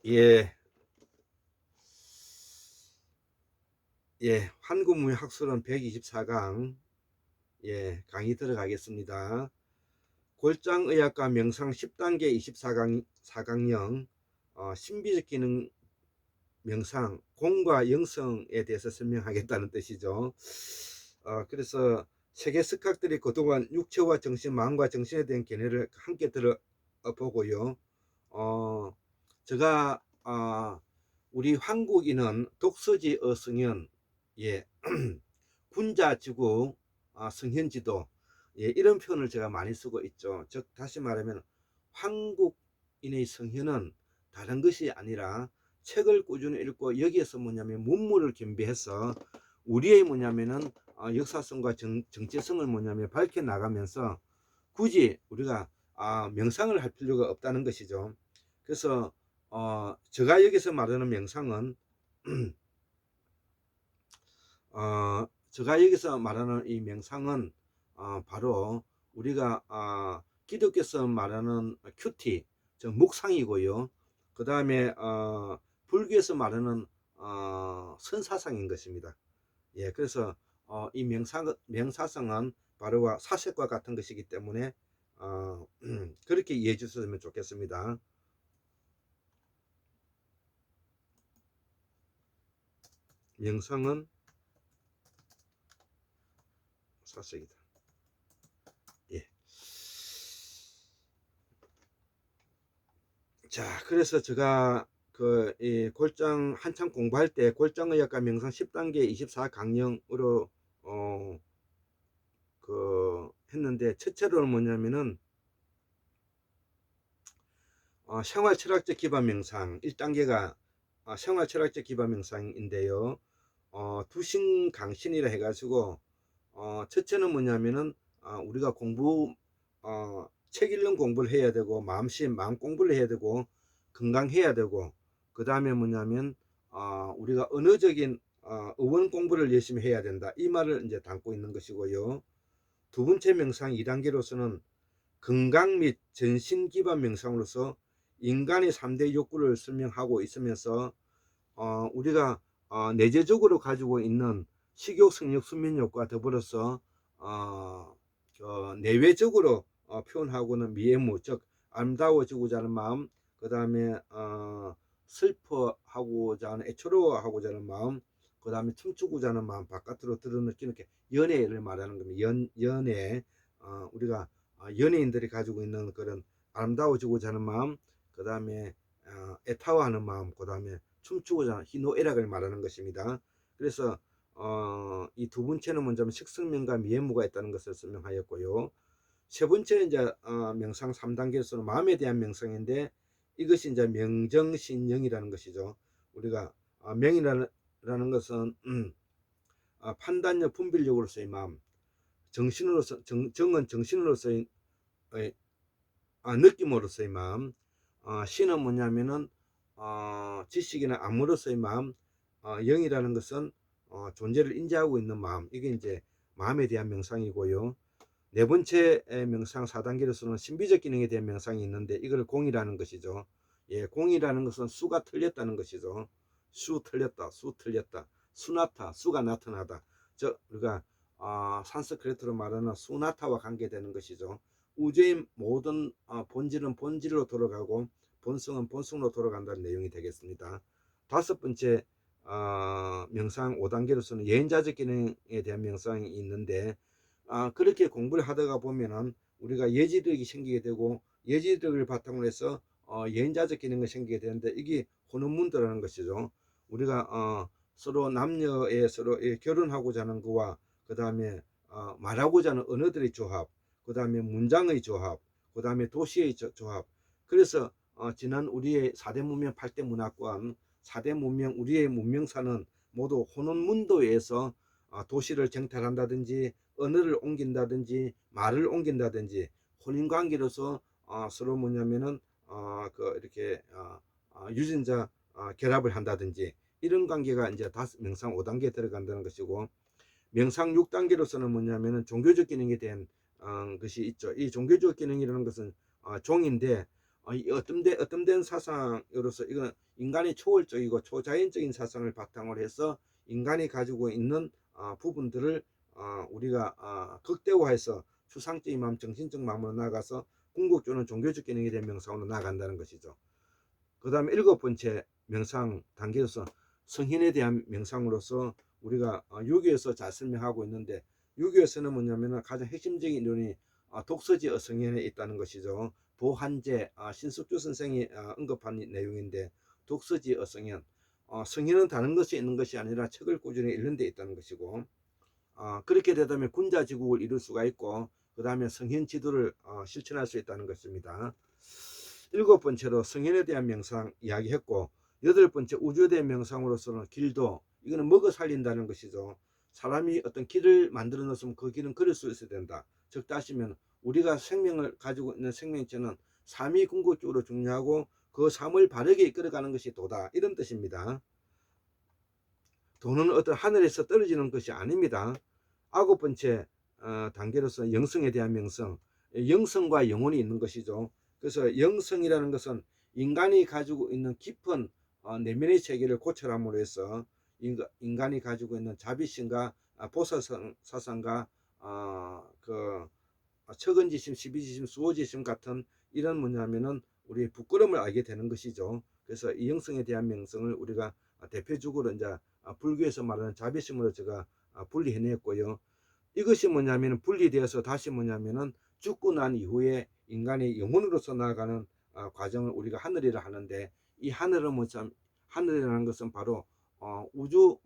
예, 한국무역학술은 124강, 강의 들어가겠습니다. 골장의학과 명상 10단계 24강, 4강령, 신비적 기능 명상, 공과 영성에 대해서 설명하겠다는 뜻이죠. 그래서 세계 석학들이 그동안 육체와 정신, 마음과 정신에 대한 견해를 함께 들어보고요. 제가, 우리 한국인은 독서지 어승연, 예, 군자지구 성현지도, 이런 표현을 제가 많이 쓰고 있죠. 즉 다시 말하면 한국인의 성현은 다른 것이 아니라 책을 꾸준히 읽고 여기에서 뭐냐면 문물을 겸비해서 우리의 뭐냐면은 역사성과 정체성을 뭐냐면 밝혀 나가면서 굳이 우리가 명상을 할 필요가 없다는 것이죠. 그래서 제가 여기서 말하는 명상은 제가 여기서 말하는 이 명상은 바로 우리가 기독교에서 말하는 큐티, 즉 묵상이고요. 그 다음에 불교에서 말하는 선사상인 것입니다. 예, 그래서 이 명사성은 바로 사색과 같은 것이기 때문에 그렇게 이해해 주셨으면 좋겠습니다. 명상은 사색이다. 예. 자, 그래서 제가 이 골장 한참 공부할 때 골장의학과 명상 10단계 24강령으로 했는데 첫째로는 뭐냐면은 생활 철학적 기반 명상 1단계가 생활 철학적 기반 명상인데요. 두신 강신이라 해가지고 첫째는 뭐냐면은 우리가 책 읽는 공부를 해야 되고 마음 공부를 해야 되고 건강해야 되고 그 다음에 뭐냐면 우리가 언어적인 어원 공부를 열심히 해야 된다 이 말을 이제 담고 있는 것이고요. 두 번째 명상 2단계로서는 건강 및 전신 기반 명상으로서 인간의 3대 욕구를 설명하고 있으면서 우리가 내재적으로 가지고 있는 식욕, 성욕, 수면욕과 더불어서 내외적으로 표현하고는 미애무, 즉 아름다워지고자 하는 마음, 그 다음에 슬퍼하고자 하는 애처로워하고자 하는 마음, 그 다음에 춤추고자 하는 마음 바깥으로 드러느끼는 게 연애를 말하는 겁니다. 연애, 우리가 연예인들이 가지고 있는 그런 아름다워지고자 하는 마음, 그 다음에 애타워하는 마음, 그 다음에 춤추고자 하는 희노애락을 말하는 것입니다. 그래서 이 두 번째는 먼저 식성명과 미해무가 있다는 것을 설명하였고요. 세 번째 이제 명상 3단계에서는 마음에 대한 명상인데 이것이 이제 명정신영이라는 것이죠. 우리가 명이라는 것은 판단력, 분별력으로서의 마음, 정신으로서 정은 정신으로서의 느낌으로서의 마음, 신은 뭐냐면은 지식이나 암으로서의 마음, 영이라는 것은 존재를 인지하고 있는 마음. 이게 이제 마음에 대한 명상이고요. 네 번째 명상 4단계로서는 신비적 기능에 대한 명상이 있는데 이걸 공이라는 것이죠. 예, 공이라는 것은 수가 틀렸다는 것이죠. 수 틀렸다, 수 틀렸다, 수나타, 수가 나타나다. 우리가 산스크리트로 말하는 수나타와 관계되는 것이죠. 우주의 모든 본질은 본질로 돌아가고 본성은 본성으로 돌아간다는 내용이 되겠습니다. 다섯 번째 명상 5단계로서는 예언자적 기능에 대한 명상이 있는데 그렇게 공부를 하다가 보면은 우리가 예지력이 생기게 되고 예지력을 바탕으로 해서 예언자적 기능이 생기게 되는데 이게 혼혼문도라는 것이죠. 우리가 서로 남녀의 서로 결혼하고자 하는 거와 그 다음에 말하고자 하는 언어들의 조합, 그 다음에 문장의 조합, 그 다음에 도시의 조합. 그래서 지난 우리의 4대 문명 8대 문화권 4대 문명 우리의 문명사는 모두 혼혼문도에서 도시를 정탈한다든지 언어를 옮긴다든지 말을 옮긴다든지 혼인관계로서 서로 뭐냐면은 이렇게 유전자 결합을 한다든지 이런 관계가 이제 명상 5단계에 들어간다는 것이고 명상 6단계로서는 뭐냐면은 종교적 기능에 대한 것이 있죠. 이 종교적 기능이라는 것은 종인데 이 어떤된 사상으로서 이거는 인간의 초월적이고 초자연적인 사상을 바탕으로 해서 인간이 가지고 있는 부분들을 우리가 극대화해서 추상적인 마음, 정신적 마음으로 나아가서 궁극적으로는 종교적 기능에 대한 명상으로 나아간다는 것이죠. 그 다음에 7번째 명상 단계로서 성현에 대한 명상으로서 우리가 유교에서 잘 설명하고 있는데, 유교에서는 뭐냐면 가장 핵심적인 이론이 독서지 어성현에 있다는 것이죠. 보한제 신숙주 선생이 언급한 내용인데, 독서지 어성현, 성현은 다른 것이 있는 것이 아니라 책을 꾸준히 읽는 데 있다는 것이고, 그렇게 되다면 군자지국을 이룰 수가 있고, 그 다음에 성현 지도를 실천할 수 있다는 것입니다. 7번째로 성현에 대한 명상 이야기했고, 8번째 우주에 대한 명상으로서는 길도, 이거는 먹어 살린다는 것이죠. 사람이 어떤 길을 만들어 놓으면 그 길은 걸을 수 있어야 된다. 즉 따시면 우리가 생명을 가지고 있는 생명체는 삶이 궁극적으로 중요하고 그 삶을 바르게 이끌어가는 것이 도다, 이런 뜻입니다. 도는 어떤 하늘에서 떨어지는 것이 아닙니다. 9번째 단계로서 영성에 대한 명성, 영성과 영혼이 있는 것이죠. 그래서 영성이라는 것은 인간이 가지고 있는 깊은 내면의 세계를 고찰함으로 해서 인간이 가지고 있는 자비심과 보살사상과 그 척은지심, 십이지심, 수호지심 같은 이런 뭐냐면은 우리의 부끄러움을 알게 되는 것이죠. 그래서 이 영성에 대한 명성을 우리가 대표적으로 이제 불교에서 말하는 자비심으로 제가 분리해냈고요. 이것이 뭐냐면 분리되어서 다시 뭐냐면은 죽고 난 이후에 인간의 영혼으로서 나아가는 과정을 우리가 하늘이라 하는데, 이 하늘은 뭐참 하늘이라는 것은 바로 우주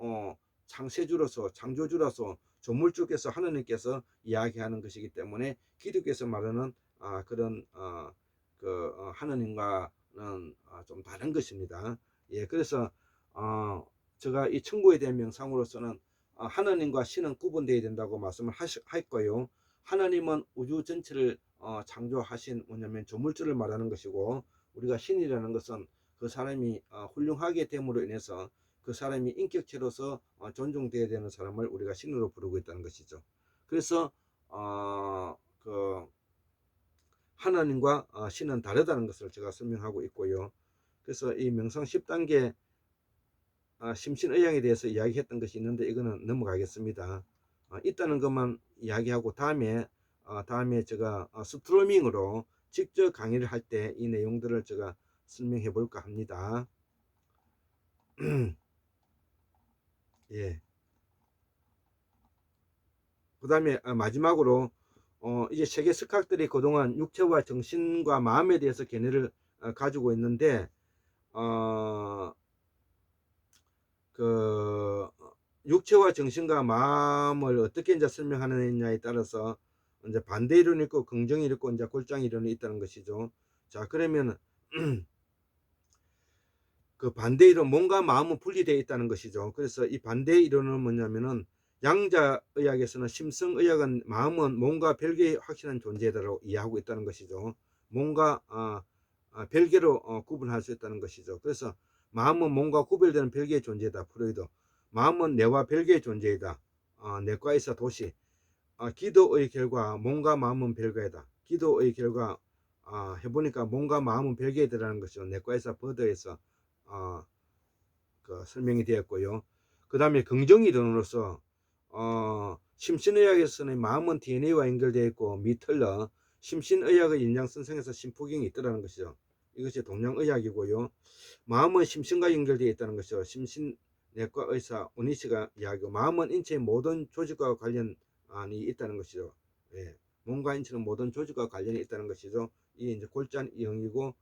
창세주로서 창조주로서 조물주께서 하느님께서 이야기하는 것이기 때문에 기독교에서 말하는 그런 하느님과는 좀 다른 것입니다. 예, 그래서 제가 이 천국에 대한 명상으로서는 하나님과 신은 구분되어야 된다고 말씀을 했고요. 하나님은 우주 전체를 창조하신 뭐냐면 조물주를 말하는 것이고, 우리가 신이라는 것은 그 사람이 훌륭하게 됨으로 인해서 그 사람이 인격체로서 존중되어야 되는 사람을 우리가 신으로 부르고 있다는 것이죠. 그래서 그 하나님과 신은 다르다는 것을 제가 설명하고 있고요. 그래서 이 명상 10단계 심신의학에 대해서 이야기했던 것이 있는데 이거는 넘어가겠습니다. 있다는 것만 이야기하고 다음에 제가 스트리밍으로 직접 강의를 할 때 이 내용들을 제가 설명해 볼까 합니다. 예. 그 다음에 마지막으로 이제 세계 석학들이 그동안 육체와 정신과 마음에 대해서 견해를 가지고 있는데, 그 육체와 정신과 마음을 어떻게 이제 설명하느냐에 따라서 이제 반대 이론이 있고 긍정 이론이 있고 이제 골장 이론이 있다는 것이죠. 자, 그러면 그 반대 이론, 몸과 마음은 분리되어 있다는 것이죠. 그래서 이 반대 이론은 뭐냐면은 양자 의학에서는 심성의학은 마음은 몸과 별개의 확실한 존재다라고 이해하고 있다는 것이죠. 몸과 별개로 구분할 수 있다는 것이죠. 그래서 마음은 몸과 구별되는 별개의 존재다. 프로이드. 마음은 뇌와 별개의 존재이다. 내과의사 도시. 기도의 결과 몸과 마음은 별개이다. 기도의 결과 해보니까 몸과 마음은 별개이다라는 것이죠. 내과의사 버드에서 그 설명이 되었고요. 그 다음에 긍정이론으로서 심신의학에서는 마음은 DNA와 연결되어 있고 미틀러, 심신의학의 인양선생에서 심포경이 있더라는 것이죠. 이것이 동양의학이고요. 마음은 심신과 연결되어 있다는 것이죠. 심신내과 의사 오니시가 이야기하고, 마음은 인체의 모든 조직과 관련이 있다는 것이죠. 예, 몸과 인체는 모든 조직과 관련이 있다는 것이죠. 이게 이제 골잔이형이고,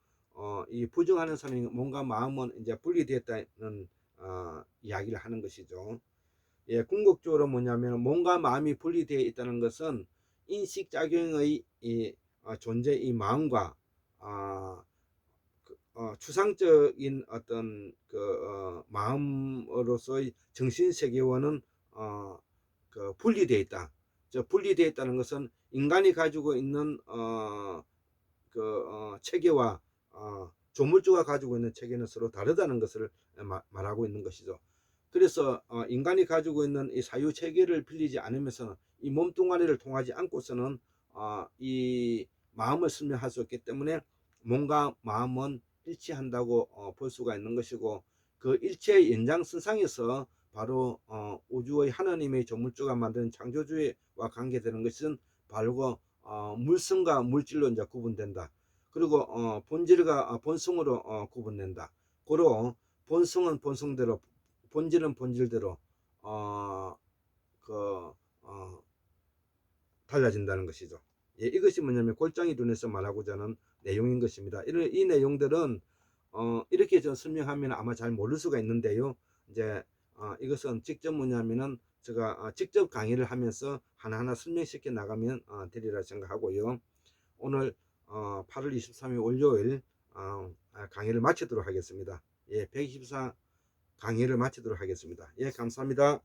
이 부정하는 사람이 몸과 마음은 이제 분리되었다는 이야기를 하는 것이죠. 예, 궁극적으로 뭐냐면 몸과 마음이 분리되어 있다는 것은 인식작용의 존재, 이 마음과 추상적인 어떤 마음으로서의 정신세계와는 분리되어 있다. 분리되어 있다는 것은 인간이 가지고 있는 체계와 조물주가 가지고 있는 체계는 서로 다르다는 것을 말하고 있는 것이죠. 그래서 인간이 가지고 있는 이 사유 체계를 빌리지 않으면서는, 이 몸뚱아리를 통하지 않고서는 이 마음을 설명할 수 없기 때문에 몸과 마음은 일치한다고 볼 수가 있는 것이고, 그 일체의 연장선상에서 바로 우주의 하나님의 조물주가 만드는 창조주와 관계되는 것은 바로 물성과 물질로 이제 구분된다. 그리고 본질과 본성으로 구분된다. 고로 본성은 본성대로, 본질은 본질대로 어, 그, 달라진다는 것이죠. 예, 이것이 뭐냐면 골장이 눈에서 말하고자 하는 내용인 것입니다. 이 내용들은 이렇게 저 설명하면 아마 잘 모를 수가 있는데요. 이제 이것은 직접 뭐냐면은 제가 직접 강의를 하면서 하나하나 설명시켜 나가면 되리라 생각하고요. 오늘 8월 23일 월요일 강의를 마치도록 하겠습니다. 예, 124 강의를 마치도록 하겠습니다. 예, 감사합니다.